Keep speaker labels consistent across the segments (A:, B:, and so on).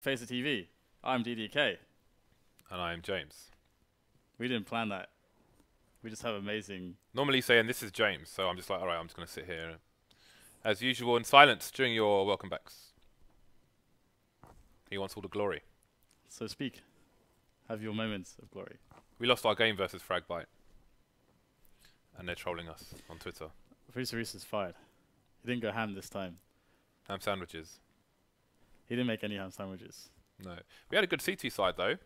A: Face the TV. I'm DDK.
B: And I'm James.
A: We didn't plan that. We just have amazing...
B: Normally saying this is James, so I'm just like, alright, I'm just going to sit here as usual in silence during your welcome backs. He wants all the glory.
A: So speak. Have your moments of glory.
B: We lost our game versus Fragbite. And they're trolling us on Twitter.
A: Reese is fired. He didn't go ham this time.
B: Ham sandwiches.
A: He didn't make any ham sandwiches.
B: No. We had a good CT side though.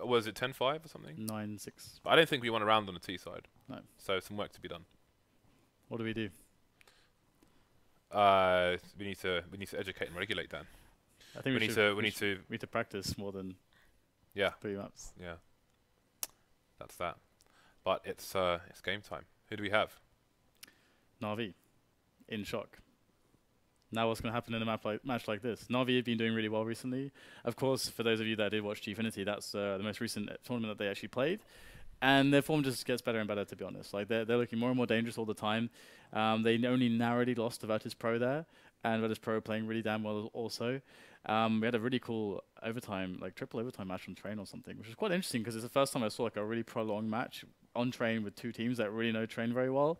B: Was it 10-5 or something?
A: 9-6.
B: But I don't think we won a round on the T side.
A: No.
B: So some work to be done.
A: What do we do?
B: We need to educate and regulate Dan.
A: I think we need to practice more than 3 maps.
B: Yeah. That's that. But it's game time. Who do we have?
A: NaVi. Inshock. Now what's going to happen in a match like this? NaVi have been doing really well recently. Of course, for those of you that did watch Gfinity, that's the most recent tournament that they actually played. And their form just gets better and better, to be honest. Like they're looking more and more dangerous all the time. They only narrowly lost to Virtus.Pro there, and Virtus.Pro playing really damn well also. We had a really cool overtime, like triple overtime match on Train or something, which is quite interesting because it's the first time I saw like a really prolonged match on Train with two teams that really know Train very well.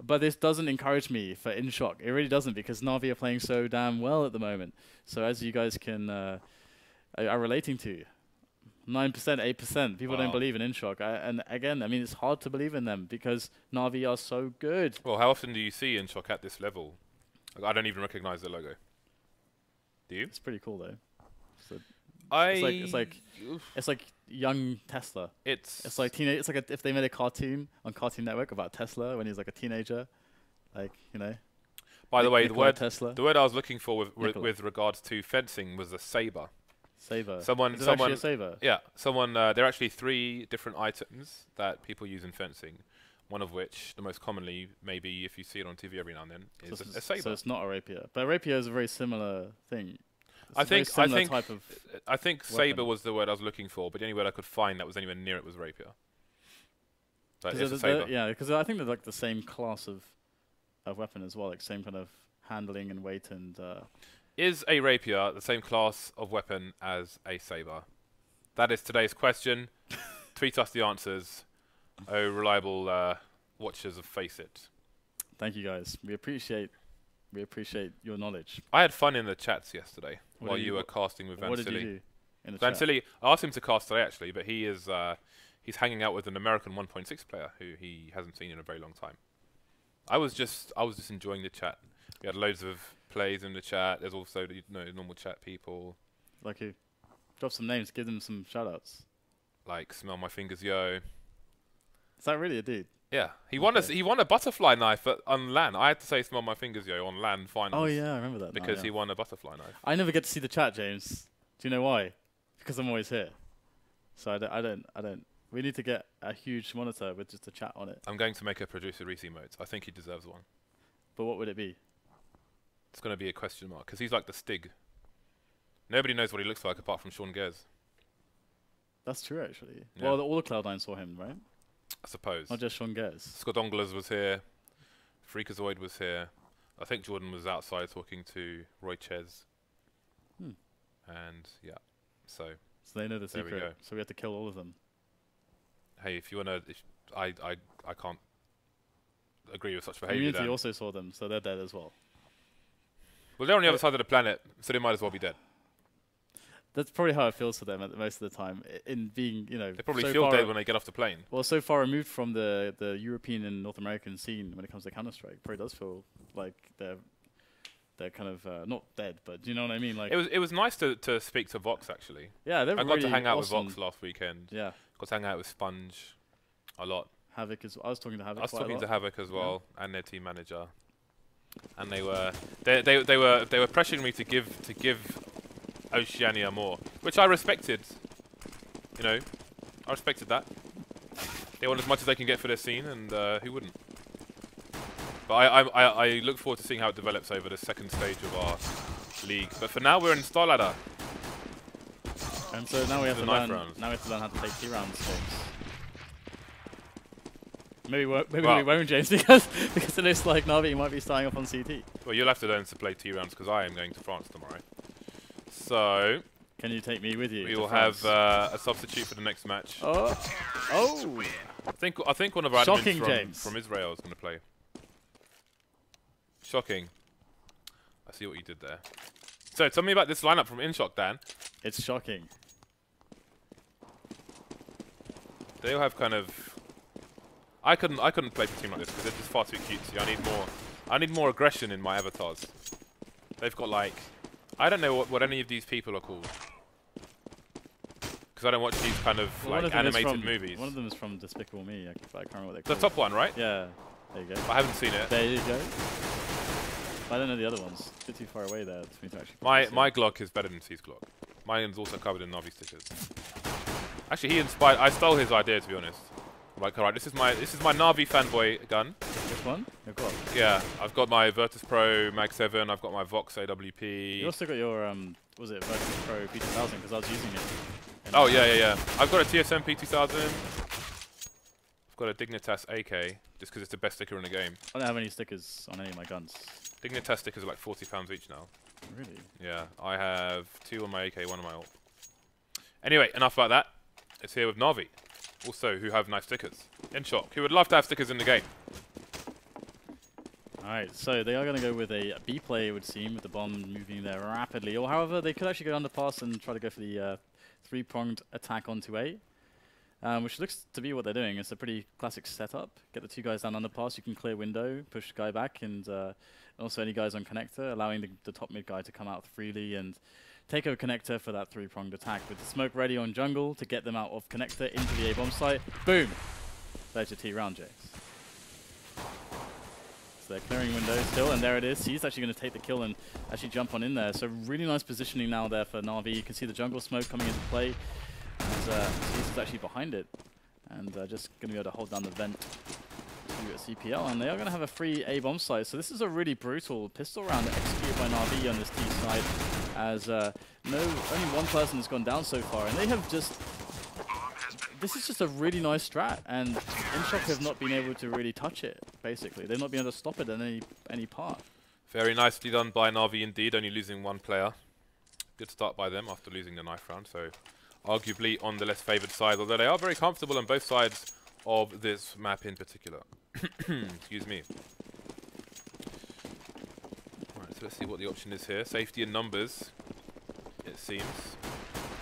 A: But this doesn't encourage me for Inshock. It really doesn't, because NaVi are playing so damn well at the moment. So as you guys can are relating to, 9%, 8%. People don't believe in Inshock. And again, I mean, it's hard to believe in them because NaVi are so good.
B: Well, how often do you see Inshock at this level? Like, I don't even recognize the logo. Do you?
A: It's pretty cool though. So it's like young Tesla. It's like teenage. It's like if they made a cartoon on Cartoon Network about Tesla when he was like a teenager, like, you know.
B: By the way,
A: Nikola
B: the word I was looking for with regards to fencing was a saber.
A: Saber.
B: Is
A: it actually a saber?
B: Yeah. There are actually 3 different items that people use in fencing. One of which, the most commonly, maybe if you see it on TV every now and then, is a saber.
A: So it's not a rapier, but a rapier is a very similar thing.
B: I think saber was the word I was looking for, but the only word I could find that was anywhere near it was rapier. But it's a saber.
A: Yeah, because I think they're like the same class of weapon as well, like same kind of handling and weight and.
B: Is a rapier the same class of weapon as a saber? That is today's question. Tweet us the answers. Oh, reliable watchers of Face It.
A: Thank you guys. We appreciate your knowledge.
B: I had fun in the chats yesterday while you were casting with Vasilyev.
A: What did you do in the
B: chat? Vasilyev, I asked him to cast today actually, but he is he's hanging out with an American 1.6 player who he hasn't seen in a very long time. I was just enjoying the chat. We had loads of plays in the chat. There's also the normal chat people.
A: Like who? Drop some names. Give them some shoutouts.
B: Like Smell My Fingers Yo.
A: Is that really a dude?
B: Yeah, he won a butterfly knife on LAN. I had to say "Smell My Fingers Yo" on LAN finals.
A: Oh yeah, I remember that.
B: Because he won a butterfly knife.
A: I never get to see the chat, James. Do you know why? Because I'm always here. So I don't. We need to get a huge monitor with just a chat on it.
B: I'm going to make a producer Reese emote. I think he deserves one.
A: But what would it be?
B: It's going to be a question mark because he's like the Stig. Nobody knows what he looks like apart from Sean Gers.
A: That's true, actually.
B: Yeah.
A: Well, all the Cloud9 saw him, right?
B: I suppose.
A: Not just Sean Gers.
B: Scott Onglers was here. Freakazoid was here. I think Jordan was outside talking to Roy Ches. And yeah, so
A: they know the secret. So we have to kill all of them.
B: Hey, if you wanna, I can't agree with such behaviour.
A: Community also saw them, so they're dead as well.
B: Well, they're on the other side of the planet, so they might as well be dead.
A: That's probably how it feels for them at most of the time. In being, you know,
B: they probably feel dead when they get off the plane.
A: Well, so far removed from the European and North American scene when it comes to Counter-Strike, probably does feel like they're kind of not dead, but do you know what I mean? Like
B: it was nice to speak to Vox actually.
A: Yeah,
B: I got to hang out with Vox last weekend.
A: Yeah,
B: got to hang out with Sponge a lot.
A: Havoc I was talking to Havoc.
B: I was talking to Havoc as well, and their team manager, and they were pressuring me to give Oceania more, which I respected. You know, I respected that. They want as much as they can get for their scene, and who wouldn't? But I look forward to seeing how it develops over the second stage of our league. But for now, we're in Starladder.
A: And so now we have to learn. Now we have to learn how to play T rounds, James. Maybe we won't, James, because it looks like NaVi might be starting off on CT.
B: Well, you'll have to learn to play T rounds because I am going to France tomorrow. So
A: can you take me with you?
B: we will have a substitute for the next match.
A: Oh.
B: I think one of our
A: Shocking,
B: admins from Israel is going to play. Shocking. I see what you did there. So tell me about this lineup from Inshock, Dan.
A: It's shocking.
B: They all have kind of. I couldn't play for a team like this because they're just far too cutesy. I need more aggression in my avatars. They've got like, I don't know what any of these people are called. Because I don't watch these kind of like animated movies.
A: One of them is from Despicable Me. I can't remember what they're
B: The
A: called.
B: top one, right?
A: Yeah. There you go.
B: I haven't seen it.
A: There you go. I don't know the other ones. A bit too far away there for me to actually.
B: My Glock is better than C's Glock. Mine's also covered in NaVi stickers. Actually, he inspired. I stole his idea, to be honest. I'm like, all right, this is my NaVi fanboy gun.
A: Which one? Your Glock.
B: Yeah, I've got my Virtus.Pro Mag 7. I've got my Vox AWP.
A: You also got your was it Virtus.Pro P2000? Because I was using it.
B: Oh yeah. I've got a TSM P2000. I've got a Dignitas AK, just because it's the best sticker in the game.
A: I don't have any stickers on any of my guns.
B: Dignitas stickers are like £40 each now.
A: Really?
B: Yeah, I have 2 on my AK, 1 on my ult. Anyway, enough about that. It's here with NaVi, also who have nice stickers. Inshock, who would love to have stickers in the game.
A: Alright, so they are going to go with a B play, it would seem, with the bomb moving there rapidly. Or however, they could actually go underpass and try to go for the three-pronged attack onto A. Which looks to be what they're doing. It's a pretty classic setup. Get the 2 guys down underpass, you can clear window, push the guy back, and also any guys on connector, allowing the top mid guy to come out freely and take over connector for that 3-pronged attack. With the smoke ready on jungle to get them out of connector into the A-bomb site. Boom! There's your T round, Jace. So they're clearing windows still, and there it is. He's actually going to take the kill and actually jump on in there. So really nice positioning now there for NaVi. You can see the jungle smoke coming into play. As Zeus is actually behind it, and just going to be able to hold down the vent to CPL, and they are going to have a free A-bomb site. So this is a really brutal pistol round executed by NaVi on this T side, as only one person has gone down so far, and they have just. This is just a really nice strat, and Inshock have not been able to really touch it. Basically, they've not been able to stop it at any part.
B: Very nicely done by NaVi indeed, only losing 1 player. Good start by them after losing the knife round. So. Arguably on the less favoured side, although they are very comfortable on both sides of this map in particular. Excuse me. Right, so let's see what the option is here. Safety in numbers, it seems.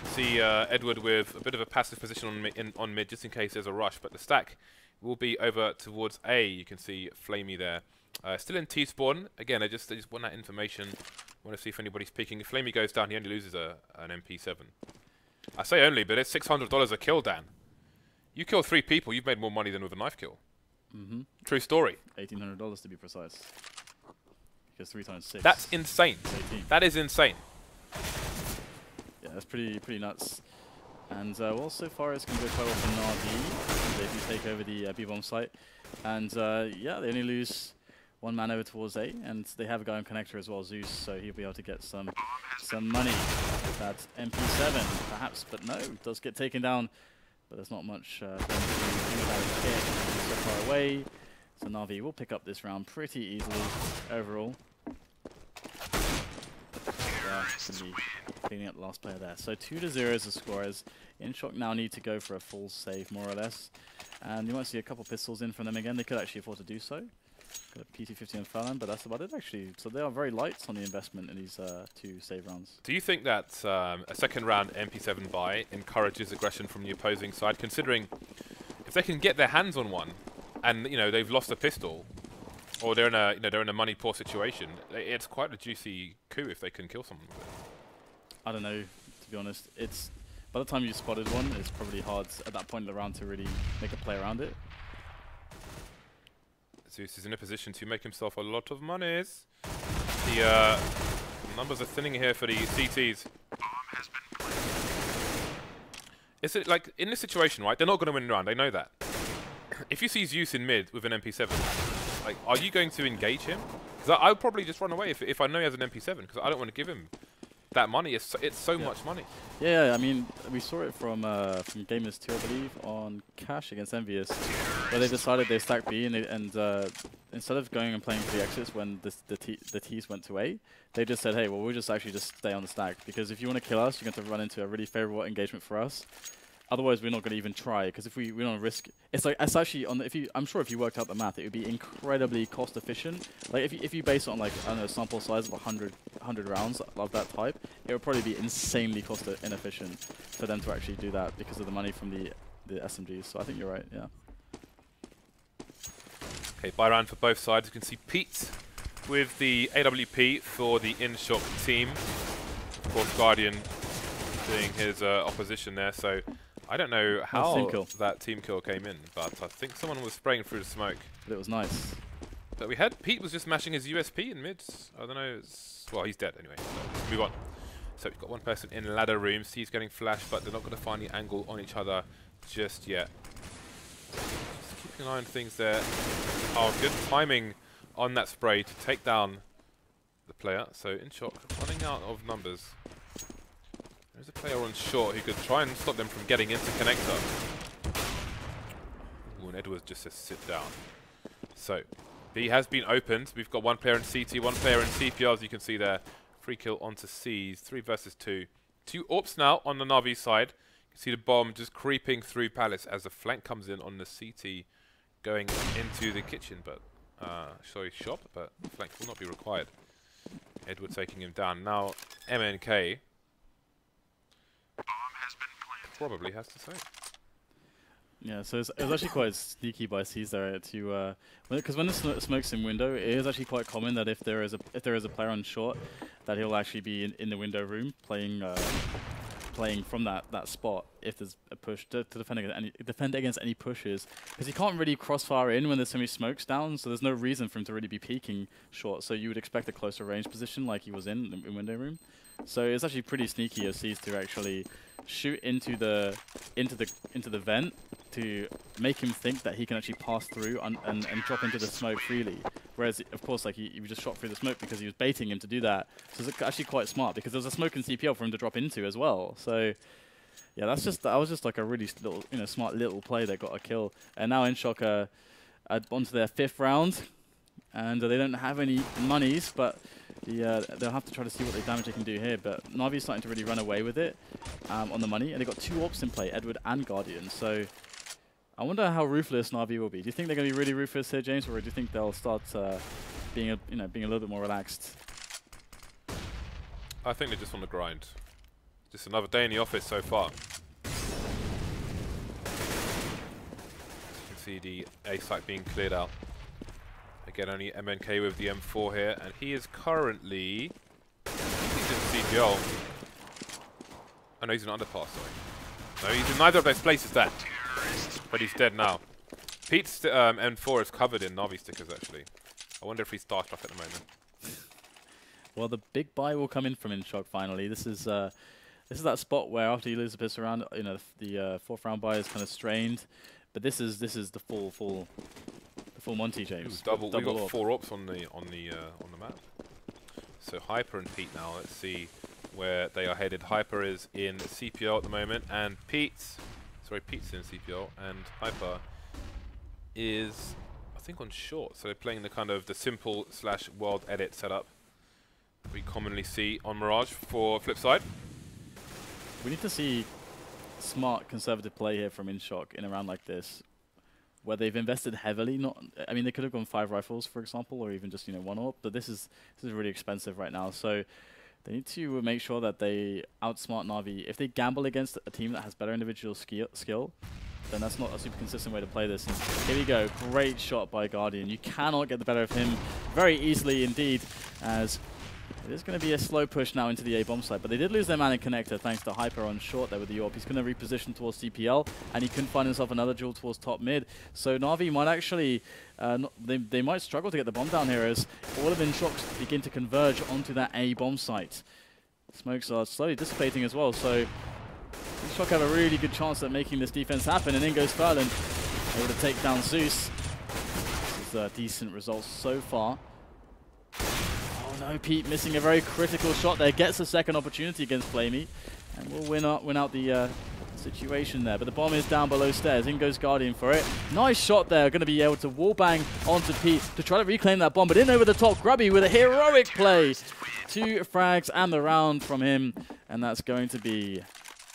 B: See Edward with a bit of a passive position on mid, just in case there's a rush, but the stack will be over towards A. You can see flamie there. Still in T spawn. Again, they just want that information. Want to see if anybody's peeking. If flamie goes down, he only loses an MP7. I say only, but it's $600 a kill, Dan. You kill 3 people, you've made more money than with a knife kill.
A: Mm-hmm.
B: True story.
A: $1,800 to be precise. Because 3 times 6.
B: That's insane.
A: 18.
B: That is insane.
A: Yeah, that's pretty nuts. And well, so far it's going to go quite well for NaVi. They do take over the B-bomb site. And yeah, they only lose 1 man over towards A, and they have a guy on connector as well, Zeus, so he'll be able to get some money. That's MP7, perhaps, but no, does get taken down, but there's not much going to do about it here. So far away, so NaVi will pick up this round pretty easily overall. Yeah, going to be cleaning up the last player there. So 2-0 is the score, as Inshock now need to go for a full save, more or less. And you might see a couple pistols in from them again. They could actually afford to do so. Got a PT50 and Furlan, but that's about it actually. So they are very light on the investment in these 2 save rounds.
B: Do you think that a second round MP7 buy encourages aggression from the opposing side, considering if they can get their hands on one, and they've lost a pistol, or they're in a money poor situation, it's quite a juicy coup if they can kill someone with it.
A: I don't know, to be honest. It's by the time you spotted one, it's probably hard at that point in the round to really make a play around it.
B: Zeus is in a position to make himself a lot of monies. The numbers are thinning here for the CTs. Is it like in this situation, right? They're not going to win the round. They know that. If you see Zeus in mid with an MP7, like, are you going to engage him? Because I'll probably just run away if I know he has an MP7, because I don't want to give him that money. It's so much money.
A: Yeah, I mean, we saw it from Gamers 2, I believe, on Cash against EnVyUs, where they decided they stacked B, and instead of going and playing for the exits when the T's went to A, they just said, hey, well, we'll just actually just stay on the stack, because if you want to kill us, you're going to run into a really favorable engagement for us. Otherwise, we're not going to even try, because if we don't risk, it's actually on the, I'm sure if you worked out the math, it would be incredibly cost efficient. Like if you base it on like, I don't know, sample size of 100 rounds of that type, it would probably be insanely cost inefficient for them to actually do that because of the money from the SMGs. So I think you're right. Yeah.
B: Okay, buy round for both sides. You can see Pete with the AWP for the Inshock team. Of course, Guardian doing his opposition there. So I don't know how that team kill came in, but I think someone was spraying through the smoke.
A: But it was nice.
B: But we had Pete was just mashing his USP in mid. I don't know. Well, he's dead anyway. So let's move on. So we've got one person in ladder room. C's getting flashed, but they're not going to find the angle on each other just yet. Just keeping an eye on things there. Oh, good timing on that spray to take down the player. So Inshock running out of numbers. There's a player on short who could try and stop them from getting into connector. Ooh, and Edwards just says sit down. So B has been opened. We've got one player in CT, one player in CPR, as you can see there. Free kill onto C's, 3 versus 2. 2 AWPs now on the NaVi side. You can see the bomb just creeping through Palace as the flank comes in on the CT going into the kitchen, but sorry, shop, but flank will not be required. Edward taking him down. Now MNK probably has to say.
A: Yeah, so it was actually quite sneaky by C's there to because when the smoke's in window, it is actually quite common that if there is a player on short, that he'll actually be in the window room playing from that spot if there's a push to defend against any pushes, because he can't really crossfire in when there's so many smokes down, so there's no reason for him to really be peeking short. So you would expect a closer range position like he was in window room. So it's actually pretty sneaky of C's to actually shoot into the vent to make him think that he can actually pass through and drop into the smoke freely. Whereas, of course, like he just shot through the smoke because he was baiting him to do that. So it's actually quite smart because there was a smoke in CPL for him to drop into as well. So yeah, that was just like a really smart little play that got a kill. And now Inshock are onto their 5th round, and they don't have any monies, but they'll have to try to see what damage they can do here. But NaVi is starting to really run away with it on the money, and they've got 2 AWPs in play, Edward and Guardian. So I wonder how ruthless NaVi will be. Do you think they're going to be really ruthless here, James, or do you think they'll start being a little bit more relaxed?
B: I think they just want to grind. Just another day in the office so far. You can see the A site being cleared out. Again, only MNK with the M4 here, and he is currently, I think he's in CPL. Oh no, he's in underpass, sorry. No, he's in neither of those places there. But he's dead now. Pete's M4 is covered in NaVi stickers, actually. I wonder if he's starstruck at the moment.
A: Well, the big buy will come in from Inshock finally. This is that spot where after you lose a piss around, the 4th round buy is kind of strained. But this is the full Monty, James.
B: Double we got 4 AWPs on the map. So Hyper and Pete now. Let's see where they are headed. Hyper is in CPL at the moment, and Pete's in CPL, and Hyper is, I think, on short. So they're playing the kind of the simple / world edit setup we commonly see on Mirage for flip side.
A: We need to see smart conservative play here from Inshock in a round like this, where they've invested heavily. I mean, they could have gone 5 rifles, for example, or even just 1 AWP, but this is really expensive right now. So they need to make sure that they outsmart NaVi. If they gamble against a team that has better individual skill, then that's not a super consistent way to play this. And here we go, great shot by Guardian. You cannot get the better of him very easily indeed, as it is going to be a slow push now into the A bomb site, but they did lose their man in connector thanks to Hyper on short there with the AWP. He's going to reposition towards CPL, and he couldn't find himself another duel towards top mid. So NaVi might actually, they might struggle to get the bomb down here as all of Inshocks begin to converge onto that A bomb site. Smokes are slowly dissipating as well, so Inshock have a really good chance at making this defense happen, and in goes Furlan, able to take down Zeus. This is decent results so far. no, Pete missing a very critical shot there. Gets a second opportunity against flamie, and will win out the situation there. But the bomb is down below stairs. In goes Guardian for it. Nice shot there. Going to be able to wallbang onto Pete to try to reclaim that bomb. But in over the top, Grubby with a heroic play. 2 frags and the round from him. And that's going to be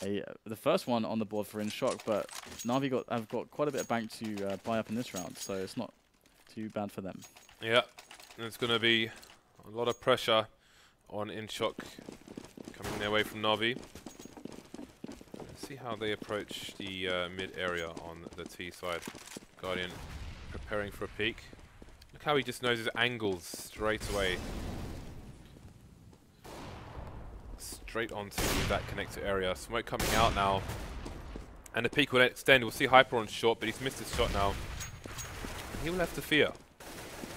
A: the first one on the board for Inshock. But NaVi have got quite a bit of bank to buy up in this round. So it's not too bad for them.
B: Yeah, there's going to be a lot of pressure on Inshock coming their way from NaVi. Let's see how they approach the mid area on the T side. Guardian preparing for a peek. Look how he just knows his angles straight away. Straight onto that connector area. Smoke coming out now. And the peek will extend. We'll see Hyper on short, but he's missed his shot now. And he will have to fear,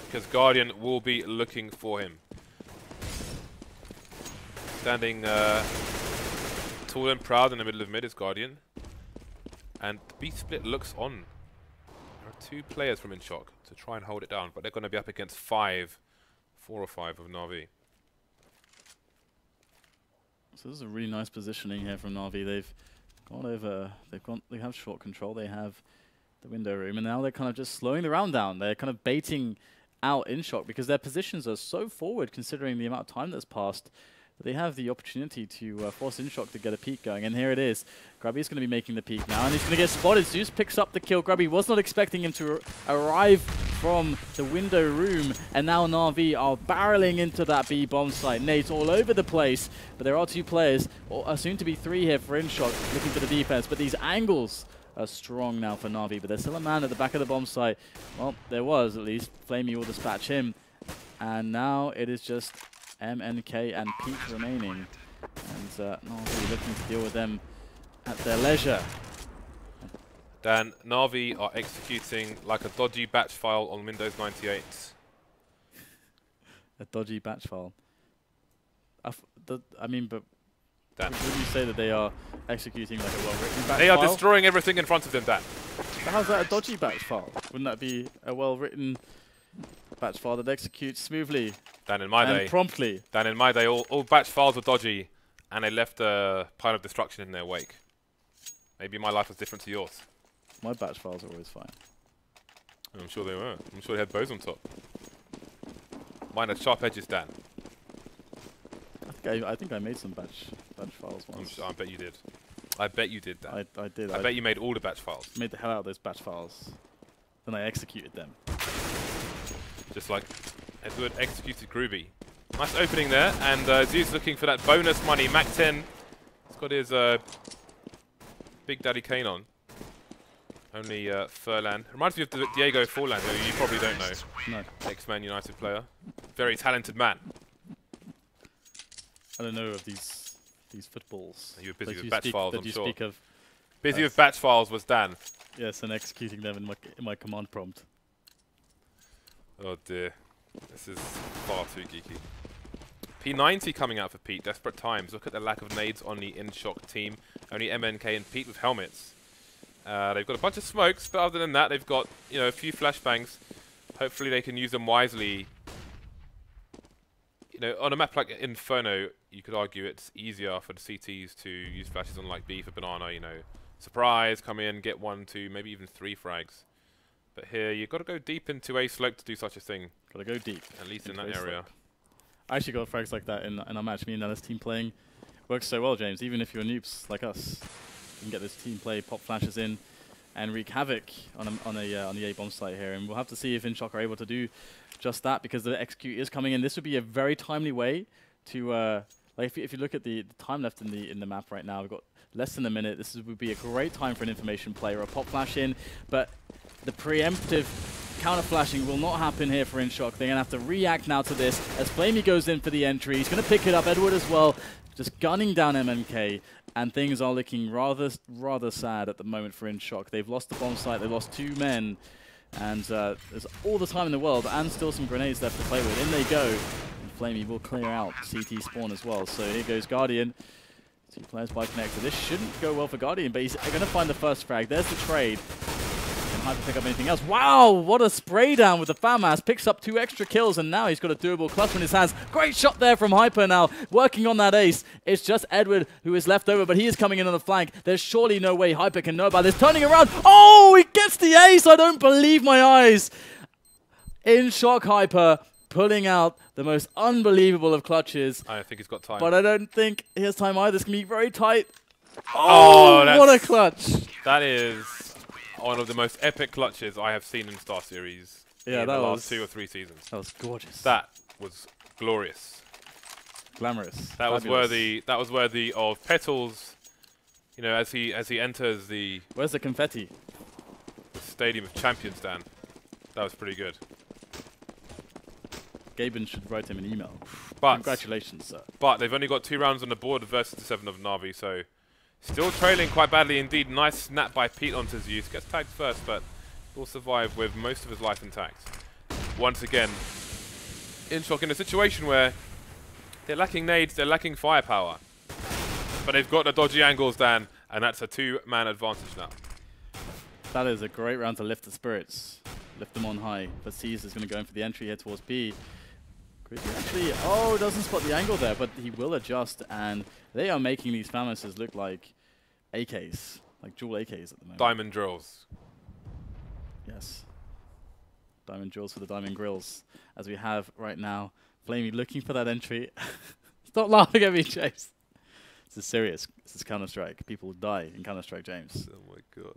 B: because Guardian will be looking for him. Standing tall and proud in the middle of mid is Guardian. And the B split looks on. There are 2 players from Inshock to try and hold it down, but they're going to be up against 4 or 5 of NaVi.
A: So this is a really nice positioning here from NaVi. They've gone over, they have short control, they have the window room, and now they're kind of just slowing the round down. They're kind of baiting out Inshock because their positions are so forward considering the amount of time that's passed. They have the opportunity to force Inshock to get a peek going, and here it is. Grubby's going to be making the peek now, and he's going to get spotted. Zeus picks up the kill. Grubby was not expecting him to arrive from the window room, and now NaVi are barreling into that B bomb site. Nades all over the place, but there are 2 players, or soon to be 3 here for Inshock, looking for the defense, but these angles are strong now for NaVi, but there's still a man at the back of the bomb site. Well, there was at least. flamie will dispatch him, and now it is just MNK and Pete remaining, and NaVi looking to deal with them at their leisure.
B: Dan, NaVi are executing like a dodgy batch file on Windows 98.
A: A dodgy batch file. I mean, but
B: Dan,
A: would you say that they are executing like a well-written batch file?
B: They are destroying everything in front of them, Dan.
A: But how's that a dodgy batch file? Wouldn't that be a well-written batch file that executes smoothly?
B: Dan, in my day,
A: promptly.
B: Dan, in my day, all batch files were dodgy, and they left a pile of destruction in their wake. Maybe my life was different to yours.
A: My batch files are always fine.
B: I'm sure they were. I'm sure they had bows on top. Mine had sharp edges, Dan.
A: I think I made some batch files once.
B: I bet you did. I bet you did, Dan.
A: I did.
B: I bet you made all the batch files.
A: Made the hell out of those batch files. Then I executed them.
B: Just like Edward executed Groovy. Nice opening there, and Zeus looking for that bonus money. Mac 10. He's got his Big Daddy Kane on. Only Furlan. Reminds me of Diego Furlan, who you probably don't know.
A: No.
B: Ex-Man United player. Very talented man.
A: I don't know of these footballs.
B: You were busy with batch files, I'm sure.
A: Speak of
B: busy with batch files was Dan.
A: Yes, and executing them in my command prompt.
B: Oh dear. This is far too geeky. P90 coming out for Pete. Desperate times. Look at the lack of nades on the Inshock team. Only MNK and Pete with helmets. They've got a bunch of smokes, but other than that, they've got a few flashbangs. Hopefully, they can use them wisely. On a map like Inferno, you could argue it's easier for the CTs to use flashes on like B for Banana. Surprise, come in, get 1, 2, maybe even 3 frags. But here, you've got to go deep into A slope to do such a thing.
A: Got to go deep.
B: At least in that area.
A: I actually got frags like that in our match. Me and Dennis team playing works so well, James. Even if you're noobs like us, you can get this team play, pop flashes in, and wreak havoc on the A bomb site here. And we'll have to see if Inshock are able to do just that, because the execute is coming in. This would be a very timely way to if you look at the time left in the map right now, we've got less than a minute. This would be a great time for an information play or a pop flash in, but the preemptive counter flashing will not happen here for Inshock. They're going to have to react now to this as flamie goes in for the entry. He's going to pick it up. Edward as well, just gunning down MNK, and things are looking rather sad at the moment for Inshock. They've lost the bomb site. They've lost 2 men, and there's all the time in the world and still some grenades left to play with. In they go, and flamie will clear out CT spawn as well. So here goes Guardian. 2 players by connector. This shouldn't go well for Guardian, but he's going to find the first frag. There's the trade. Hyper pick up anything else? Wow, what a spray down with the FAMAS. Picks up 2 extra kills, and now he's got a doable clutch in his hands. Great shot there from Hyper now, working on that ace. It's just Edward who is left over, but he is coming in on the flank. There's surely no way Hyper can know about this. Turning around. Oh, he gets the ace. I don't believe my eyes. Inshock Hyper pulling out the most unbelievable of clutches.
B: I think he's got time.
A: But I don't think he has time either. This can be very tight. Oh, what a clutch.
B: That is one of the most epic clutches I have seen in Star Series in the last 2 or 3 seasons.
A: That was gorgeous.
B: That was glorious.
A: Glamorous.
B: That was worthy. That was worthy of Petals. You know, as he enters the
A: Where's the confetti?
B: Stadium of Champions, Dan. That was pretty good.
A: Gaben should write him an email.
B: But
A: congratulations, sir.
B: But they've only got 2 rounds on the board versus the 7 of NaVi, so still trailing quite badly indeed. Nice snap by Pete onto Zeus. Gets tagged first, but will survive with most of his life intact. Once again, Inshock in a situation where they're lacking nades, they're lacking firepower. But they've got the dodgy angles, Dan, and that's a 2-man advantage now.
A: That is a great round to lift the spirits. Lift them on high. Vasilyev is going to go in for the entry here towards B. Actually, oh, doesn't spot the angle there, but he will adjust, and they are making these FAMASes look like AKs, like dual AKs at the moment.
B: Diamond drills.
A: Yes. Diamond drills for the diamond grills, as we have right now. flamie looking for that entry. Stop laughing at me, James. This is serious. This is Counter-Strike. People die in Counter-Strike, James.
B: Oh my god.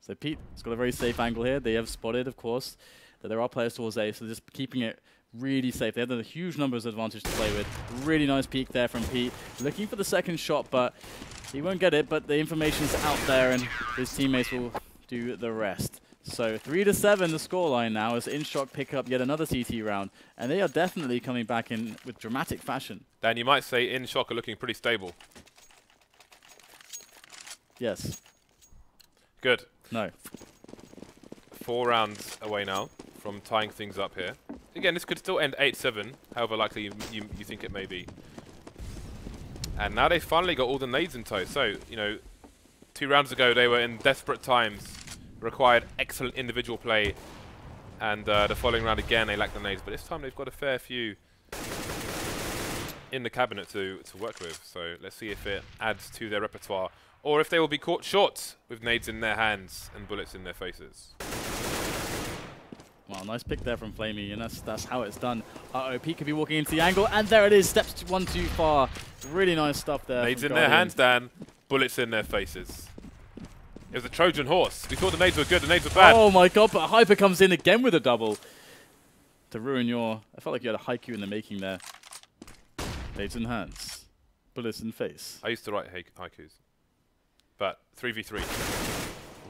A: So Pete's got a very safe angle here. They have spotted, of course, that there are players towards A, so they're just keeping it really safe. They have a huge numbers advantage to play with. Really nice peek there from Pete. Looking for the second shot, but he won't get it, but the information's out there, and his teammates will do the rest. So 3-7 the scoreline now as Inshock pick up yet another CT round, and they are definitely coming back in with dramatic fashion.
B: Dan, you might say Inshock are looking pretty stable.
A: Yes.
B: Good.
A: No.
B: 4 rounds away now from tying things up here. Again, this could still end 8-7, however likely you think it may be. And now they finally got all the nades in tow. So, you know, 2 rounds ago they were in desperate times, required excellent individual play, and the following round again they lacked the nades. But this time they've got a fair few in the cabinet to work with. So let's see if it adds to their repertoire, or if they will be caught short with nades in their hands and bullets in their faces.
A: Well, nice pick there from flamie, and that's how it's done. Uh-oh, Pete could be walking into the angle, and there it is. Steps one too far. Really nice stuff there.
B: Nades in their hands, Dan. Bullets in their faces. It was a Trojan horse. We thought the nades were good, the nades were bad.
A: Oh my god, but Hyper comes in again with a double to ruin your... I felt like you had a haiku in the making there. Nades in hands. Bullets in face.
B: I used to write haikus. But 3v3.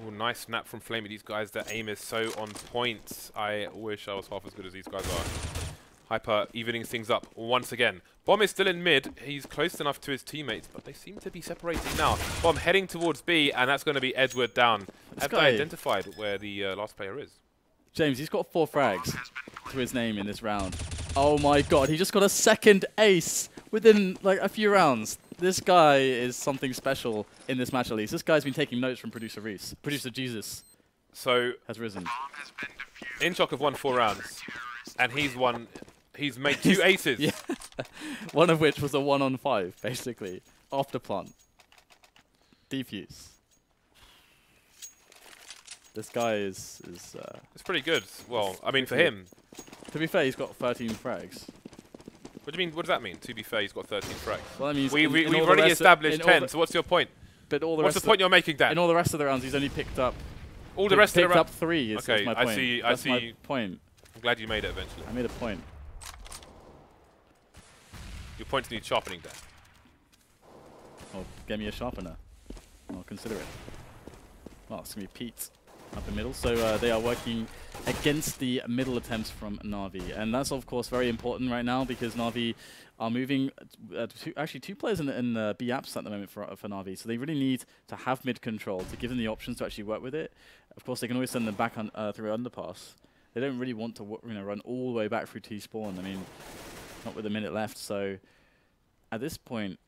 B: Ooh, nice snap from flamie. These guys, their aim is so on point. I wish I was half as good as these guys are. Hyper evening things up once again. Bomb is still in mid. He's close enough to his teammates, but they seem to be separating now. Bomb heading towards B, and that's going to be Edward down. Have they identified where the last player is?
A: James, he's got 4 frags to his name in this round. Oh my god, he just got a second ace within like a few rounds. This guy is something special in this match, at least. This guy's been taking notes from Producer Reese. Producer Jesus has risen.
B: Inshock have won 4 rounds, and he's made 2 aces.
A: Yeah. One of which was a 1-on-5, basically. After plant. Defuse. This guy is
B: it's pretty good. Well, I mean, for him.
A: To be fair, he's got 13 frags.
B: What do you mean? What does that mean? To be fair, he's got 13 frags.
A: Well, I mean,
B: we've already established 10. So what's your point?
A: But all the
B: what's the point you're making, Dan?
A: In all the rest of the rounds, he's only picked up.
B: All the rest of the rounds.
A: Picked up 3. Is my point.
B: I see.
A: That's my point.
B: I'm glad you made it eventually.
A: I made a point.
B: Your points need sharpening, Dan.
A: Well, get me a sharpener. I'll consider it. Well, it's gonna be Pete up the middle. So they are working against the middle attempts from NaVi, and that's of course very important right now because NaVi are moving actually 2 players in the B apps at the moment for NaVi, so they really need to have mid control to give them the options to actually work with it. Of course, they can always send them back on, through underpass. They don't really want to run all the way back through T spawn. I mean, not with a minute left. So at this point,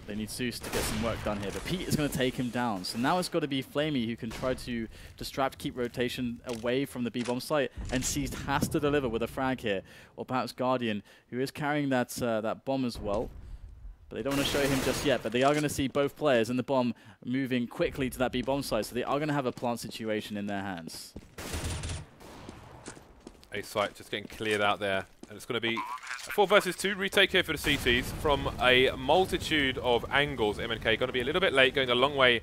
A: They need Zeus to get some work done here, but Pete is going to take him down. So now it's got to be flamie who can try to distract, keep rotation away from the B-bomb site, and Seized has to deliver with a frag here. Or perhaps Guardian, who is carrying that, that bomb as well. But they don't want to show him just yet, but they are going to see both players and the bomb moving quickly to that B-bomb site, so they are going to have a plant situation in their hands.
B: A site just getting cleared out there, and it's going to be 4 versus 2 retake here for the CTs from a multitude of angles. MNK going to be a little bit late, going a long way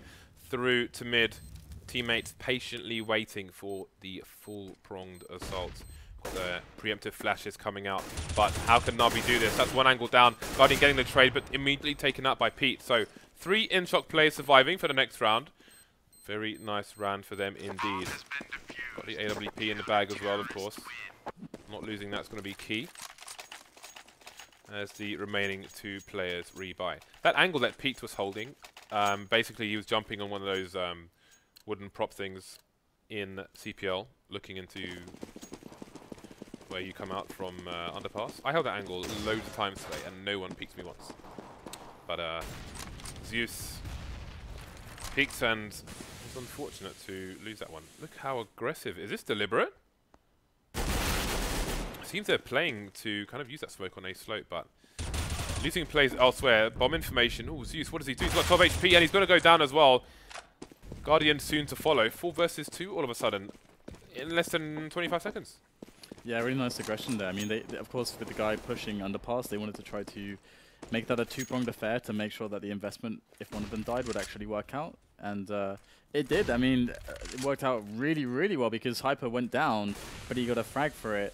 B: through to mid. Teammates patiently waiting for the full-pronged assault. Got the preemptive flashes coming out, but how can NaVi do this? That's one angle down. Guardian getting the trade, but immediately taken up by Pete. So 3 Inshock players surviving for the next round. Very nice round for them indeed. Got the AWP in the bag as well, of course. Not losing that's going to be key as the remaining 2 players rebuy. That angle that Pete was holding, basically he was jumping on one of those wooden prop things in CPL, looking into where you come out from underpass. I held that angle loads of times today and no one peeked me once. But Zeus peeked and it was unfortunate to lose that one. Look how aggressive. Is this deliberate? Seems they're playing to kind of use that smoke on a slope, but losing plays elsewhere. Bomb information. Oh, Zeus, what does he do? He's got 12 HP and he's going to go down as well. Guardian soon to follow. 4 versus 2 all of a sudden in less than 25 seconds.
A: Yeah, really nice aggression there. I mean, they of course, with the guy pushing underpass, they wanted to try to make that a 2-pronged affair to make sure that the investment, if one of them died, would actually work out. And it did. I mean, it worked out really, really well because Hyper went down, but he got a frag for it.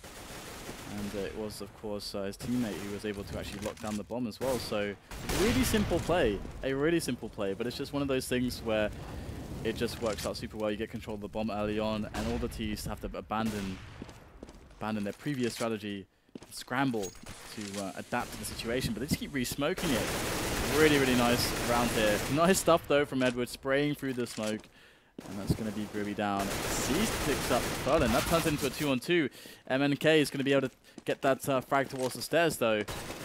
A: And it was, of course, his teammate who was able to actually lock down the bomb as well. So, really simple play. A really simple play. But it's just one of those things where it just works out super well. You get control of the bomb early on, and all the Ts have to abandon their previous strategy, scramble to adapt to the situation. But they just keep re-smoking it. Really, really nice round here. Nice stuff, though, from Edward, spraying through the smoke. And that's going to be Groovy down. Seized picks up Furlan. That turns into a 2-on-2. MNK is going to be able to get that frag towards the stairs, though.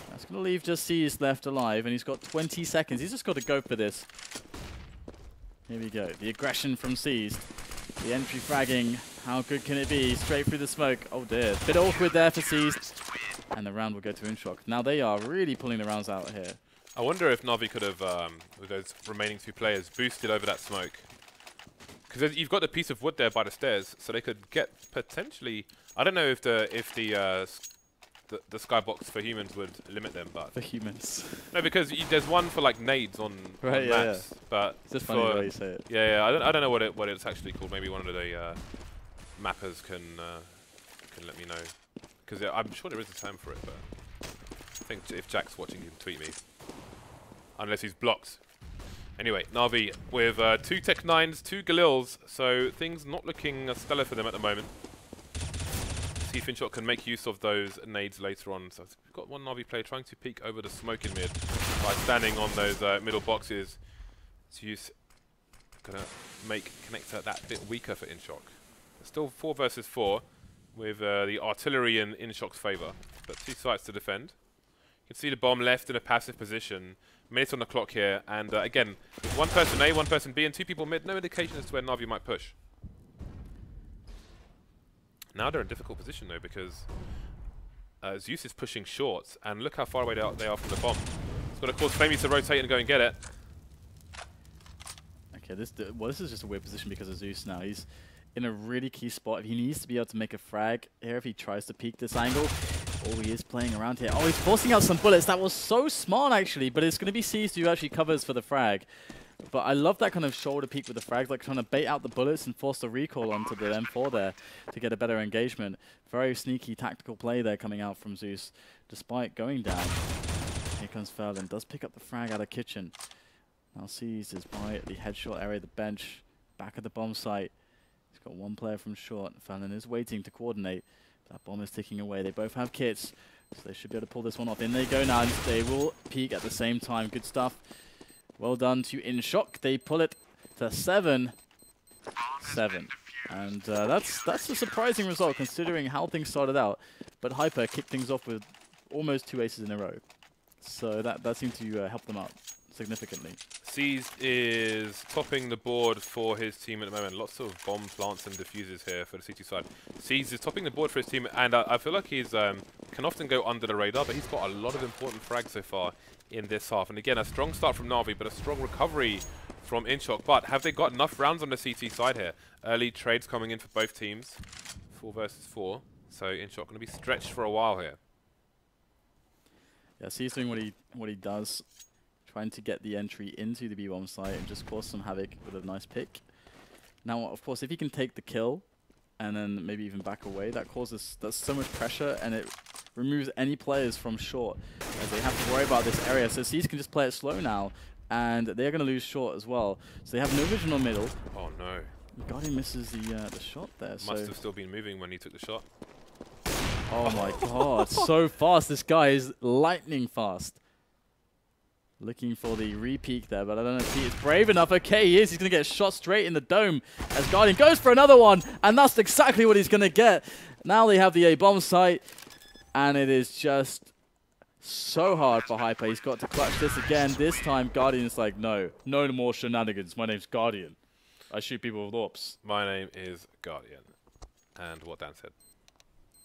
A: That's going to leave just Seized left alive, and he's got 20 seconds. He's just got to go for this. Here we go. The aggression from Seized. The entry fragging. How good can it be? Straight through the smoke. Oh, dear. Bit awkward there for Seized. And the round will go to Inshock. Now they are really pulling the rounds out here.
B: I wonder if NaVi could have, with those remaining 2 players, boosted over that smoke. Because you've got the piece of wood there by the stairs, so they could get potentially. I don't know if the skybox for humans would limit them, but
A: for humans.
B: No, because there's one for like nades on,
A: right,
B: on maps,
A: yeah.
B: but
A: it's just funny the way you say it.
B: Yeah, I don't know what it's actually called. Maybe one of the mappers can let me know, because I'm sure there is a term for it, but I think if Jack's watching, he can tweet me, unless he's blocked. Anyway, NaVi with 2 Tech 9s, 2 Galils, so things not looking stellar for them at the moment. See if Inshock can make use of those nades later on. So we've got one NaVi player trying to peek over the smoke in mid by standing on those middle boxes. Zeus gonna make connector that bit weaker for Inshock. Still 4 versus 4 with the artillery in Inshock's favour, but 2 sites to defend. You can see the bomb left in a passive position. Minutes on the clock here, and again, 1 person A, 1 person B, and 2 people mid. No indication as to where NaVi might push. Now they're in a difficult position though, because Zeus is pushing short, and look how far away they are from the bomb. It's going to cause flamie to rotate and go and get it. Okay,
A: this is just a weird position because of Zeus now. He's in a really key spot. He needs to be able to make a frag here if he tries to peek this angle. Oh, he is playing around here. Oh, he's forcing out some bullets. That was so smart, actually. But it's going to be Seized who actually covers for the frag. But I love that kind of shoulder peek with the frags, like trying to bait out the bullets and force the recoil onto the M4 there to get a better engagement. Very sneaky tactical play there coming out from Zeus, despite going down. Here comes Furlan. Does pick up the frag out of kitchen. Now Seized is by the headshot area of the bench, back at the bomb site. He's got 1 player from short. Furlan is waiting to coordinate. That bomb is ticking away. They both have kits, so they should be able to pull this one off. In they go now, and they will peek at the same time. Good stuff. Well done to Inshock. They pull it to 7-7. And that's a surprising result considering how things started out. But Hyper kicked things off with almost 2 aces in a row. So that seemed to help them out. significantly.
B: Seized is topping the board for his team at the moment. Lots of bomb plants and diffusers here for the CT side. Seized is topping the board for his team, and I feel like he's can often go under the radar, but he's got a lot of important frags so far in this half. And again, a strong start from NaVi, but a strong recovery from Inshock. But have they got enough rounds on the CT side here? Early trades coming in for both teams. 4 versus 4. So Inshock going to be stretched for a while here.
A: Yeah, so he's doing what he does, trying to get the entry into the B-bomb site and just cause some havoc with a nice pick. Now, of course, if he can take the kill and then maybe even back away, that's so much pressure, and it removes any players from short, as they have to worry about this area. So Seas can just play it slow now, and they're going to lose short as well. So they have no vision on middle.
B: Oh no!
A: Guardian misses the shot there.
B: Must have still been moving when he took the shot.
A: Oh my god, so fast. This guy is lightning fast. Looking for the re-peek there, but I don't know if he is brave enough. Okay, he is. He's going to get shot straight in the dome as Guardian goes for another one, and that's exactly what he's going to get. Now they have the A-bomb site, and it is just so hard for Hyper. He's got to clutch this again. This time, Guardian's like, no more shenanigans. My name's Guardian. I shoot people with AWPs.
B: My name is Guardian. And what Dan said.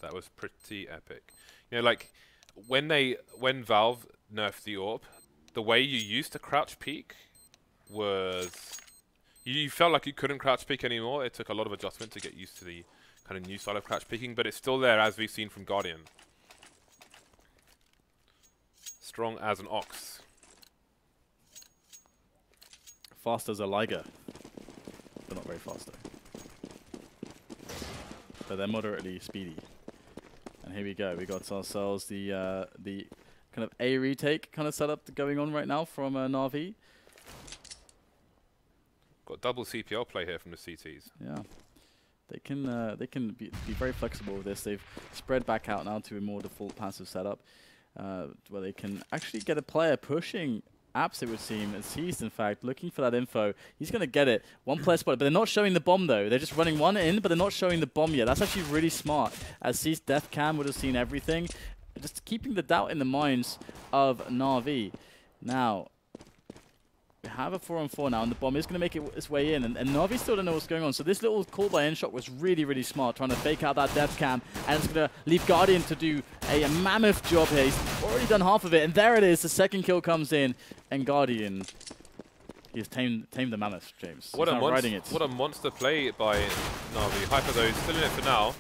B: That was pretty epic. You know, like, when Valve nerfed the AWP, the way you used to crouch peek was... You felt like you couldn't crouch peek anymore. It took a lot of adjustment to get used to the kind of new style of crouch peeking, but it's still there, as we've seen from Guardian. Strong as an ox.
A: Fast as a Liger. But not very fast, though. But they're moderately speedy. And here we go. We got ourselves the kind of A retake kind of setup going on right now from NaVi.
B: Got double CPL play here from the CTs.
A: Yeah, they can be very flexible with this. They've spread back out now to a more default passive setup, where they can actually get a player pushing apps, it would seem, as he's in fact looking for that info. He's going to get it. One player spotted, but they're not showing the bomb though. They're just running one in, but they're not showing the bomb yet. That's actually really smart, as C's death cam would have seen everything. Just keeping the doubt in the minds of NaVi. Now, we have a 4-on-4 now, and the bomb is going to make its way in, and NaVi still don't know what's going on. So this little call by Inshock was really, really smart, trying to fake out that death cam, and it's going to leave Guardian to do a mammoth job here. He's already done half of it, and there it is. The second kill comes in, and Guardian, he's tamed the mammoth, James.
B: What a monster play by NaVi. Hyper though, still in it for now.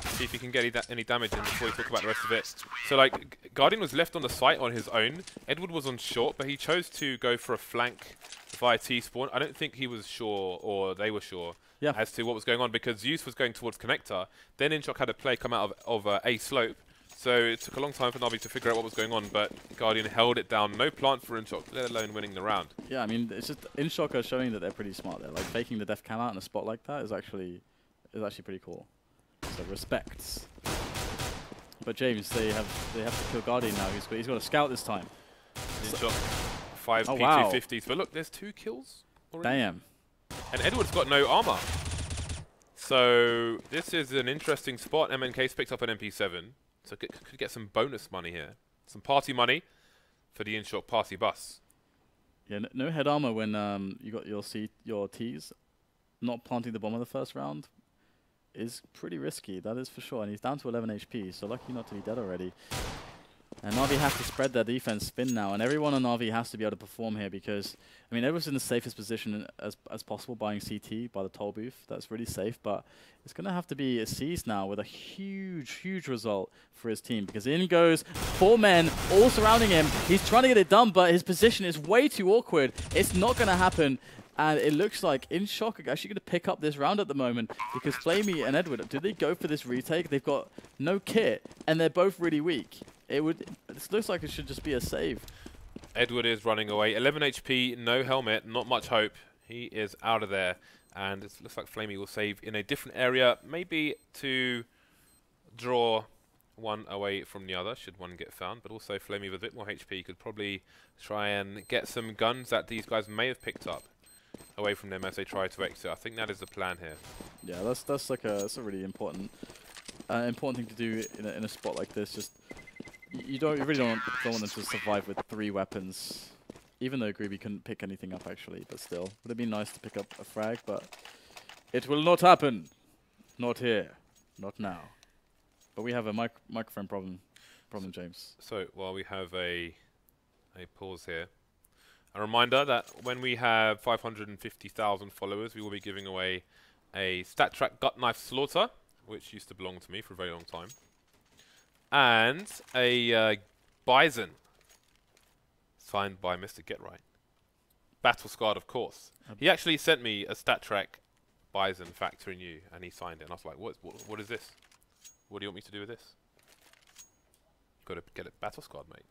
B: See if he can get any damage in before we talk about the rest of it. So, like, Guardian was left on the site on his own. Edward was on short, but he chose to go for a flank via T-spawn. I don't think he was sure, or they were sure, as to what was going on, because Zeus was going towards connector. Then Inshock had a play come out of A slope. So it took a long time for NaVi to figure out what was going on, but Guardian held it down. No plant for Inshock, let alone winning the round. Yeah,
A: I mean, it's just Inshock are showing that they're pretty smart there. Like, faking the death cam out in a spot like that is actually pretty cool. So respects. But James, they have to kill Guardian now. He's got a scout this time.
B: Inshock 5 P250s. But look, there's 2 kills already.
A: Damn.
B: And Edward's got no armor. So this is an interesting spot. MNK's picked up an MP7. So could get some bonus money here. Some party money for the Inshock party bus.
A: Yeah, no head armor when you got your T's. Not planting the bomb in the first round is pretty risky, that is for sure. And he's down to 11 HP, so lucky not to be dead already. And NaVi has to spread their defense spin now, and everyone on NaVi has to be able to perform here, because, I mean, everyone's in the safest position as possible, buying CT by the toll booth. That's really safe, but it's going to have to be a Seize now with a huge result for his team, because in goes 4 men all surrounding him. He's trying to get it done, but his position is way too awkward. It's not going to happen. And it looks like Inshock are actually going to pick up this round at the moment, because flamie and Edward, do they go for this retake? They've got no kit, and they're both really weak. This looks like it should just be a save.
B: Edward is running away. 11 HP, no helmet, not much hope. He is out of there. And it looks like flamie will save in a different area, maybe to draw one away from the other, should one get found. But also flamie with a bit more HP could probably try and get some guns that these guys may have picked up away from them as they try to exit. I think that is the plan here.
A: Yeah, that's a really important thing to do in a spot like this. Just you really don't want them to survive with 3 weapons. Even though Greeby couldn't pick anything up, actually, but still. Would have been nice to pick up a frag, but it will not happen. Not here. Not now. But we have a microphone problem, James.
B: So, while we have a pause here, a reminder that when we have 550,000 followers, we will be giving away a StatTrak Gut Knife Slaughter, which used to belong to me for a very long time, and a Bison, signed by Mr. Getright. Battle scarred, of course. He actually sent me a StatTrak Bison Factory New, and he signed it. And I was like, what is this? What do you want me to do with this? Got to get it battle scarred, mate.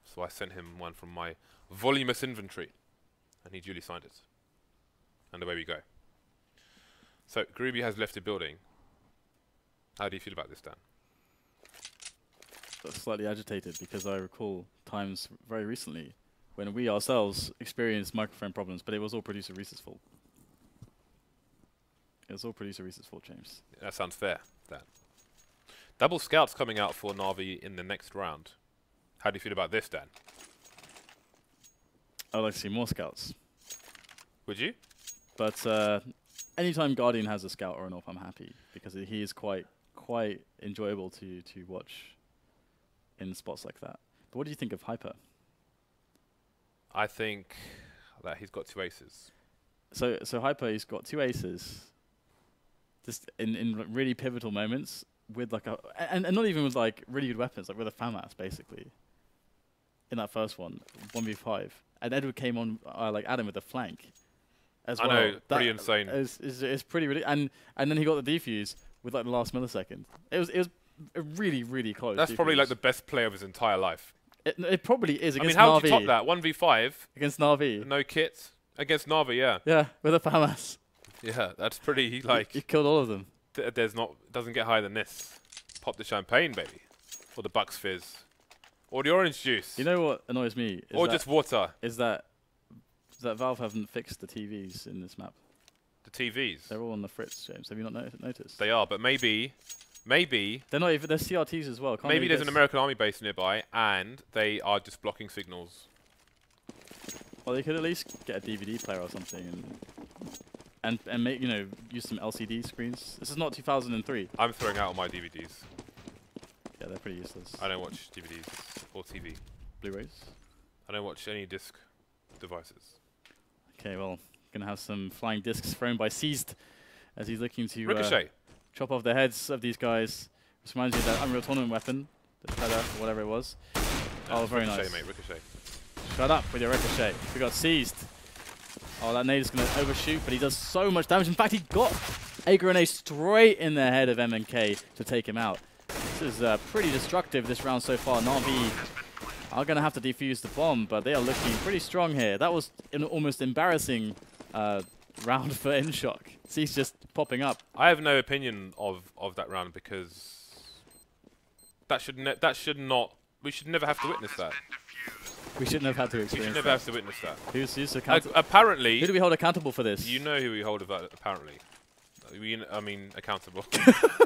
B: So I sent him one from my voluminous inventory, and he duly signed it. And away we go. So, Greeby has left the building. How do you feel about this, Dan?
A: Slightly agitated, because I recall times very recently when we ourselves experienced microphone problems, but it was all producer Reese's fault. It was all producer Reese's fault, James.
B: That sounds fair, Dan. Double scouts coming out for NaVi in the next round. How do you feel about this, Dan?
A: I'd like to see more scouts.
B: Would you?
A: But anytime Guardian has a scout or an AWP, I'm happy, because he is quite enjoyable to watch in spots like that. But what do you think of Hyper?
B: I think that he's got 2 aces.
A: So Hyper, he's got 2 aces, just in really pivotal moments, with like and not even with like really good weapons, like with a FAMAS basically. In that first one, 1v5, and Edward came on like Adam with a flank. As well.
B: I know, pretty insane.
A: It's pretty really, and then he got the defuse with like the last millisecond. It was really close.
B: That's probably like the best play of his entire life.
A: It probably is against NaVi.
B: How would you top that? 1v5
A: against NaVi.
B: No kit against NaVi, yeah.
A: Yeah, with a FAMAS.
B: Yeah, that's pretty like.
A: He killed all of them.
B: Doesn't get higher than this. Pop the champagne, baby, or the Bucks Fizz, or the orange juice.
A: You know what annoys me?
B: Or just water.
A: Is that Valve haven't fixed the TVs in this map.
B: The TVs.
A: They're all on the fritz, James. Have you not noticed?
B: They are, but maybe
A: they're not even. They're CRTs as well.
B: Maybe there's an American Army base nearby, and they are just blocking signals.
A: Well, they could at least get a DVD player or something, and make use some LCD screens. This is not 2003.
B: I'm throwing out all my DVDs.
A: Yeah, they're pretty useless.
B: I don't watch DVDs or TV.
A: Blu-rays.
B: I don't watch any disc devices.
A: Okay, well, gonna have some flying discs thrown by Seized as he's looking to
B: Ricochet.
A: Chop off the heads of these guys. This reminds me of that Unreal Tournament weapon, the Feather, or whatever it was. Oh, very
B: Ricochet,
A: nice.
B: Mate, Ricochet.
A: Shut up with your Ricochet. We got Seized. Oh, that nade is going to overshoot, but he does so much damage. In fact, he got a grenade straight in the head of MNK to take him out. This is pretty destructive this round so far. NaVi are going to have to defuse the bomb, but they are looking pretty strong here. That was an almost embarrassing round for Inshock. He's just popping up.
B: I have no opinion of that round because that should not. We should never have to witness that.
A: We shouldn't have had to experience that.
B: We should never have to witness that.
A: Who's accountable?
B: Apparently.
A: Who do we hold accountable for this?
B: You know who we hold apparently. I mean accountable.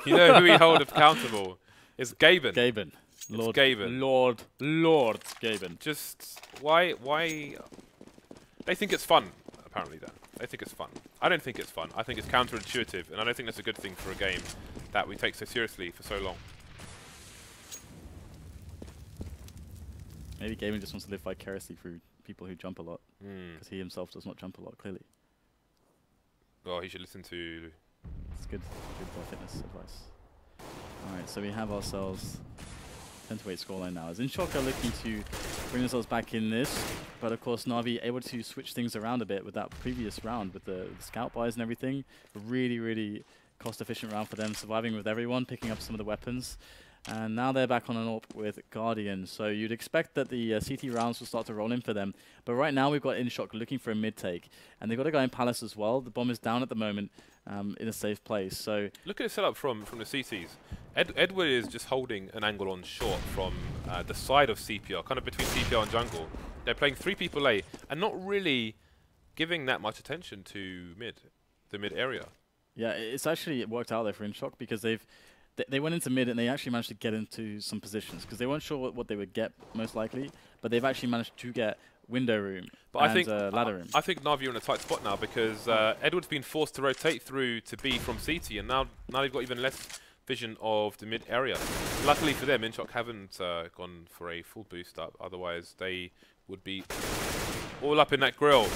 B: You know who we hold accountable. It's Gaben.
A: Gaben.
B: Lord Gaben.
A: Lord Gaben.
B: Just why they think it's fun, apparently then. They think it's fun. I don't think it's fun. I think it's counterintuitive, and I don't think that's a good thing for a game that we take so seriously for so long.
A: Maybe Gaben just wants to live vicariously through people who jump a lot, because he himself does not jump a lot, clearly.
B: Well, he should listen to...
A: It's good fitness advice. Alright, so we have ourselves 10-8 scoreline now. As Inshock are looking to bring themselves back in this, but of course NaVi able to switch things around a bit with that previous round with the scout buys and everything. A really cost-efficient round for them, surviving with everyone, picking up some of the weapons. And now they're back on an AWP with Guardian. So you'd expect that the CT rounds will start to roll in for them. But right now we've got Inshock looking for a mid-take. And they've got a guy in Palace as well. The bomb is down at the moment in a safe place. So
B: look at the setup from the CTs. Edward is just holding an angle on short from the side of CPR, kind of between CPR and jungle. They're playing 3 people A and not really giving that much attention to the mid area.
A: Yeah, it's actually worked out there for Inshock because they went into mid and they actually managed to get into some positions because they weren't sure what they would get most likely, but they've actually managed to get window room,
B: but
A: and
B: I think
A: ladder room.
B: I think NaVi are in a tight spot now because Edward's been forced to rotate through to B from CT, and now they've got even less vision of the mid area. Luckily for them, Inshock haven't gone for a full boost up. Otherwise, they would be all up in that grill.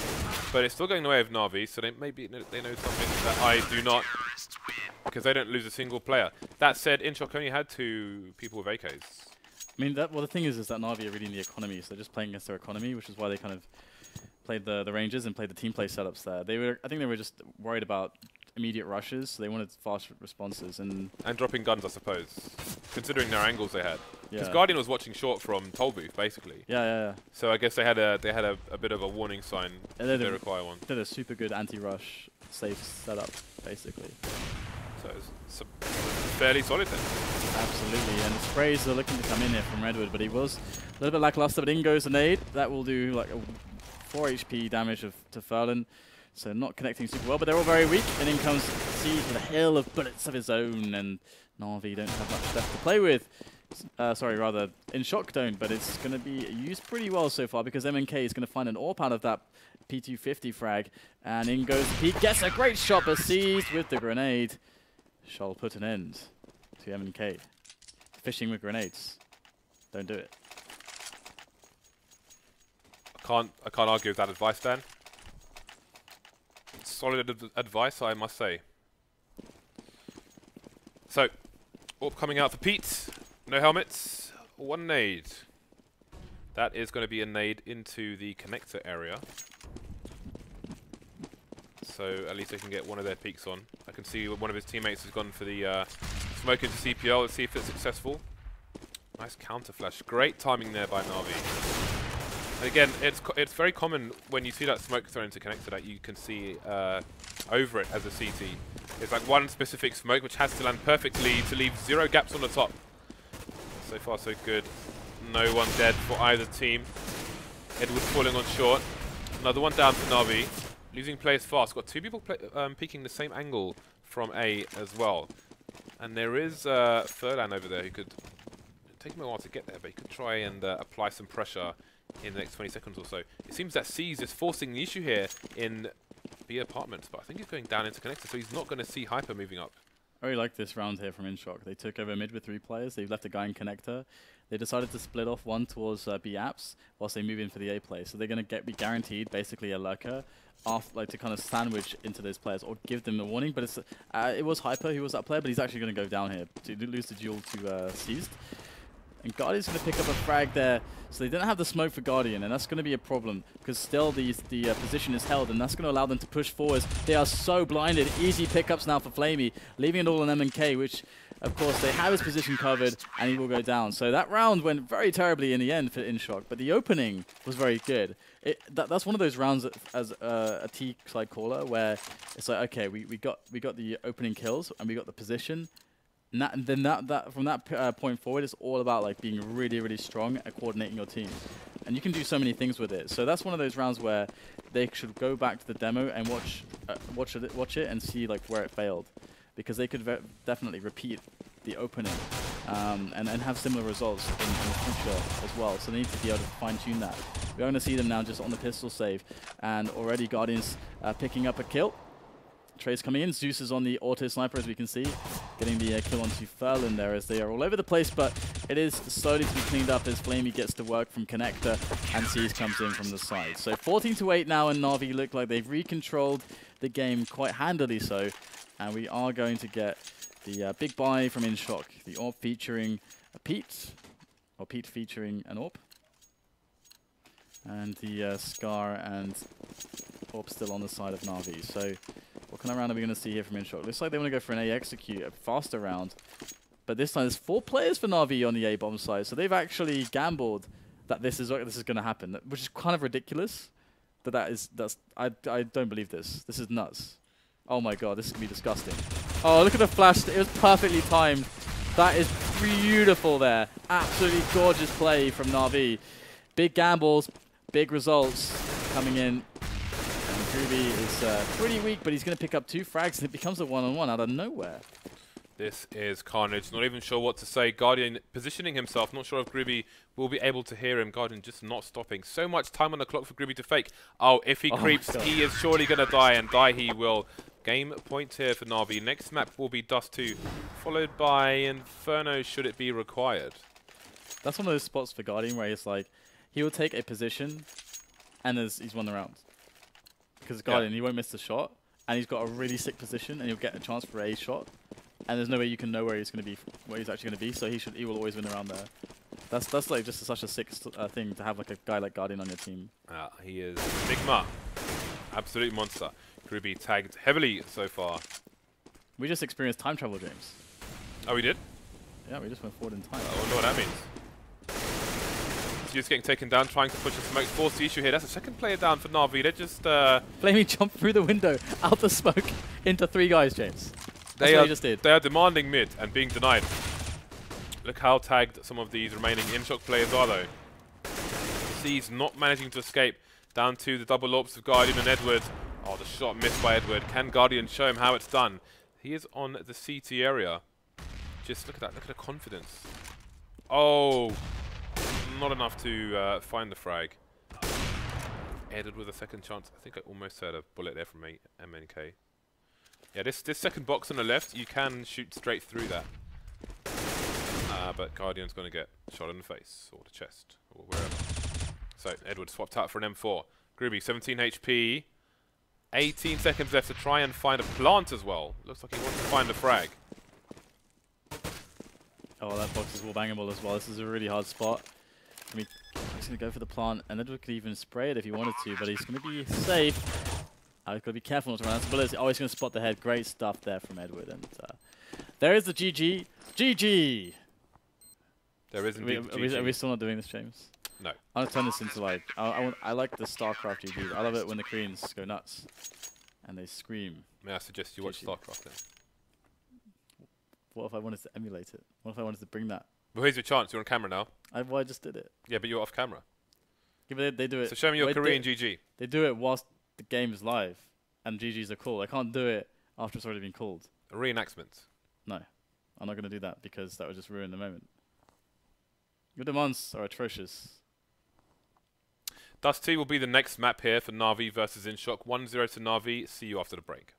B: But it's still going the way of NaVi, so they know something that I do not, because they don't lose a single player. That said, Inshock only had 2 people with AKs.
A: I mean, well, the thing is that NaVi are really in the economy, so they're just playing against their economy, which is why they kind of played the ranges and played the team play setups there. I think they were just worried about immediate rushes, so they wanted fast responses and
B: dropping guns, I suppose, considering their angles they had. Because
A: yeah.
B: Guardian was watching short from toll booth, basically.
A: Yeah.
B: So I guess they had a bit of a warning sign. They require one.
A: Did a super good anti-rush safe setup, basically.
B: So it's fairly solid then.
A: Absolutely, and the sprays are looking to come in here from Redwood, but he was a little bit lackluster, but in goes the nade. That will do like a 4 HP damage to Furlan. So not connecting super well, but they're all very weak. And in comes Siege with a hail of bullets of his own, and NaVi don't have much left to play with. Sorry, rather, Inshock don't, but it's going to be used pretty well so far because MNK is going to find an AWP out of that P250 frag. And in goes Pete, gets a great shot, but seized with the grenade. Shall put an end to MNK. Fishing with grenades. Don't do it.
B: I can't argue with that advice, Dan. Solid advice, I must say. So, AWP coming out for Pete. No helmets. 1 nade. That is going to be a nade into the connector area. So at least they can get one of their peaks on. I can see one of his teammates has gone for the smoke into CPL. Let's see if it's successful. Nice counter flash. Great timing there by NaVi. And again, it's very common when you see that smoke thrown into connector that you can see over it as a CT. It's like one specific smoke which has to land perfectly to leave 0 gaps on the top. So far so good. No one dead for either team. Edward falling on short. Another one down for NaVi. Losing players fast. Got 2 people peeking the same angle from A as well. And there is Furlan over there who could take him a while to get there, but he could try and apply some pressure in the next 20 seconds or so. It seems that C's is forcing the issue here in B apartments, but I think he's going down into connector, so he's not going to see Hyper moving up.
A: I really like this round here from Inshock. They took over mid with 3 players. They've left a guy in connector. They decided to split off one towards B apps whilst they move in for the A play. So they're going to be guaranteed basically a lurker to kind of sandwich into those players or give them a warning. But it was Hyper who was that player, but he's actually going to go down here to lose the duel to Seized. And Guardian's going to pick up a frag there. So they don't have the smoke for Guardian, and that's going to be a problem because still the position is held, and that's going to allow them to push forwards. They are so blinded. Easy pickups now for flamie, leaving it all on MNK, which, of course, they have his position covered, and he will go down. So that round went very terribly in the end for Inshock, but the opening was very good. That's one of those rounds as a T-side caller where it's like, okay, we got the opening kills, and we got the position. And then from that point forward, it's all about like being really, really strong at coordinating your team, and you can do so many things with it. So that's one of those rounds where they should go back to the demo and watch it and see like where it failed, because they could definitely repeat the opening and have similar results in the future as well. So they need to be able to fine tune that. We're going to see them now just on the pistol save, and already Guardians picking up a kill. Trace coming in. Zeus is on the auto sniper, as we can see, getting the kill onto Furlan there as they are all over the place, but it is slowly to be cleaned up as flamie gets to work from connector and Seas comes in from the side. So 14-8 now, and NaVi look like they've recontrolled the game quite handily so, and we are going to get the big buy from Inshock, the AWP featuring a Pete, or Pete featuring an AWP, and the Scar and AWP still on the side of NaVi. So what kind of round are we going to see here from Inshock? Looks like they want to go for an A execute, a faster round. But this time there's 4 players for NaVi on the A bomb side. So they've actually gambled that this is going to happen, which is kind of ridiculous. I don't believe this. This is nuts. Oh my god, this is going to be disgusting. Oh, look at the flash. It was perfectly timed. That is beautiful there. Absolutely gorgeous play from NaVi. Big gambles, big results coming in. Groovy is pretty weak, but he's going to pick up 2 frags, and it becomes a 1-on-1 out of nowhere.
B: This is Carnage. Not even sure what to say. Guardian positioning himself. Not sure if Gribby will be able to hear him. Guardian just not stopping. So much time on the clock for Gribby to fake. Oh, if he creeps, he is surely going to die, and die he will. Game point here for NaVi. Next map will be Dust 2, followed by Inferno should it be required.
A: That's one of those spots for Guardian where it's like, he will take a position, and he's won the round. Because Guardian, he won't miss the shot, and he's got a really sick position, and he'll get a chance for a shot. And there's no way you can know where he's going to be, where he's actually going to be. So he will always win around there. That's like just such a sick thing to have like a guy like Guardian on your team.
B: He is Enigma, absolute monster. Gribby tagged heavily so far.
A: We just experienced time travel, James.
B: Oh, we did?
A: Yeah, we just went forward in time.
B: I wonder what that means. Zeus getting taken down, trying to push the smoke. Force the issue here. That's the second player down for NaVi. They're just
A: flamie jumped through the window, out the smoke, into 3 guys, James. That's what he just did.
B: They are demanding mid and being denied. Look how tagged some of these remaining Inshock players are, though. C's not managing to escape. Down to the double ops of Guardian and Edward. Oh, the shot missed by Edward. Can Guardian show him how it's done? He is on the CT area. Just look at that. Look at the confidence. Oh, not enough to find the frag. Edward with a second chance. I think I almost had a bullet there from MNK. Yeah, this second box on the left, you can shoot straight through that. But Guardian's going to get shot in the face, or the chest, or wherever. So, Edward swapped out for an M4. Gribby, 17 HP. 18 seconds left to try and find a plant as well. Looks like he wants to find a frag.
A: Oh, that box is wall bangable as well. This is a really hard spot. I mean, he's going to go for the plant, and Edward could even spray it if he wanted to, but he's going to be safe. He's got to be careful not to run out of bullets. Oh, he's going to spot the head. Great stuff there from Edward. And there is the GG. GG!
B: There is indeed GG.
A: Are we still not doing this, James?
B: No.
A: I'm going to turn this into like... I like the StarCraft GG. I love it when the Koreans go nuts. And they scream.
B: May I suggest you watch StarCraft then?
A: What if I wanted to emulate it? What if I wanted to bring that?
B: Well, here's your chance. You're on camera now.
A: Well, I just did it.
B: Yeah, but you're off camera.
A: Yeah, but they do it...
B: So show me your Korean GG.
A: They do it whilst the game is live. And GGs are cool. I can't do it after it's already been called.
B: A reenactment.
A: No. I'm not going to do that because that would just ruin the moment. Your demands are atrocious.
B: Dust 2 will be the next map here for NaVi versus Inshock. 1-0 to NaVi. See you after the break.